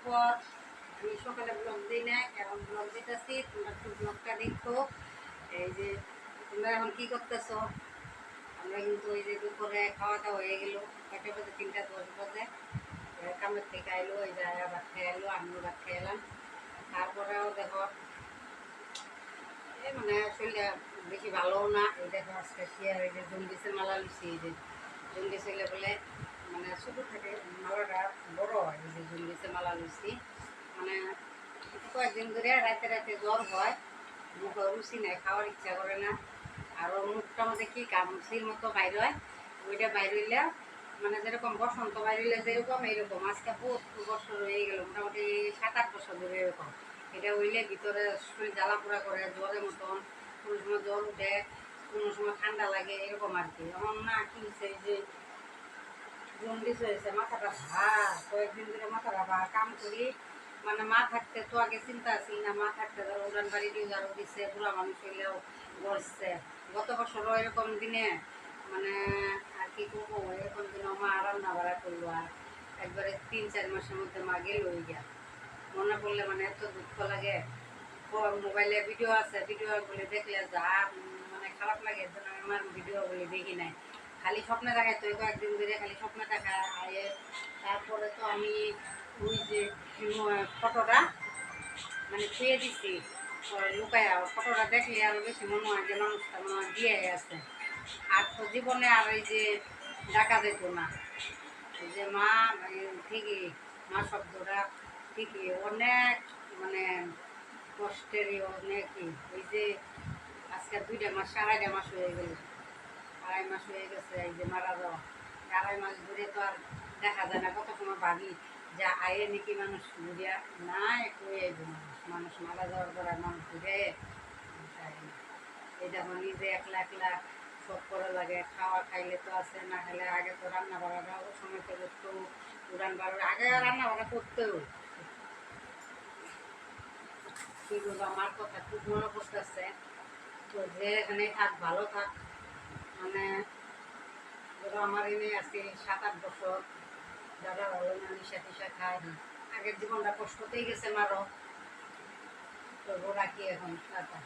পর আমি সকালে ব্লগ দিই না, এখন ব্লগ দিতেছি, তোমরা একটু ব্লগটা দেখো। এই যে তোমরা এখন কী করতেছো? আমরা কিন্তু ওই যে দুপুরে খাওয়া দাওয়া হয়ে গেল, কয়টা বাজে, 3:10 বাজে। কামের থেকে আইলো, এই যে ভাত খেয়ে এলো, আমিও ভাত খেয়ে এলাম। তারপরেও দেখো মানে শরীরটা বেশি ভালোও না। এই দেখো আজকে শিয়ার এই যে জন্ডিসের মালা লুচি, এই যে জন্ডিস হইলে বলে মানে ছোটো থেকে মালাটা বড় হয়। এই যে জন্ডিসের মালা লুচি মানে কয়েকদিন ধরে রাতে রাতে জ্বর হয়, মুখে রুচি নেই, খাওয়ার ইচ্ছা করে না। আরও মুখটার মধ্যে কী গামছির মতো বাইর হয়, ওইটা বাইর হইলে মানে যেরকম বসন্ত বাইর হইলে যেরকম এইরকম আজকে বহুত বছর হয়ে গেল, মোটামুটি 7-8 বছর ধরে এরকম। এটা হইলে ভিতরে শরীর জ্বালা পোড়া করে, জ্বরের মতন, কোনো সময় জ্বর উঠে, কোনো সময় ঠান্ডা লাগে, এরকম আর কি। এমন না কি হচ্ছে যে জন্ডিস হয়েছে, মাথাটা ভার, কয়েকদিন ধরে মাথাটা ভার। কাম করি মানে মা থাকতে তো আগে চিন্তা আসি না, মা থাকতে ধরো উড়ান বাড়ি ডিউজারও দিচ্ছে, বুড়া মানুষ হইলেও বসছে। গত বছরও এরকম দিনে মানে আর কি করবো, এরকম দিনে মা রান্না বাড়া করলো, আর একবারে 3-4 মাসের মধ্যে মা গেল হয়ে গিয়া। মনে পড়লে মানে এত দুঃখ লাগে। মোবাইলে ভিডিও আছে, ভিডিওগুলি দেখলে যা মানে খারাপ লাগে, যেন আমি আমার ভিডিওগুলি দেখি নাই, খালি স্বপ্নে দেখায়। তো কয়েকদিন ধরে খালি স্বপ্নে দেখা আয়ে। তারপরে তো আমি ওই যে ফটোটা মানে ছুঁয়ে দিচ্ছি লুকায়, ফটোটা দেখলে আরও বেশি মনে হয় যে মানুষটা মনে হয় দিয়ে আছে। আর তো জীবনে আর এই যে ডাকা যেত না, এই যে মা ঠিকই, মা শব্দটা ঠিকই অনেক মানে কষ্টেরই অনেকই। এই যে আজকে 2 মাস 2.5 মাস হয়ে গেল, 2.5 মাস হয়ে গেছে এই যে মারা যাওয়া। 2.5 মাস ধরে তো আর দেখা যায় না। কত সময় ভাবি যে আয়ে নাকি মানুষ ঘুরিয়া, না একটু আইব মানুষ, মানুষ মারা যাওয়ার পর আর মানুষ ঘুরে এই দেখো নিজে একলা একলা সব করে লাগে। খাওয়া খাইলে তো আছে, না খাইলে আগে তো রান্না বাড়াটা ও সময় তো করতো, উড়ান বাড়ার আগে রান্না বাড়া করতেও কি বলবো, আমার কথা খুব মনে পড়তেছে। তো যে এখানে থাক, ভালো থাক, মানে ধরো আমার এনে আজকে 7-8 বছর, দাদা ভালো না, নিশা টিশা খায়, আগের জীবনটা কষ্টতেই গেছে মারো। তো রাখি এখন টাটা।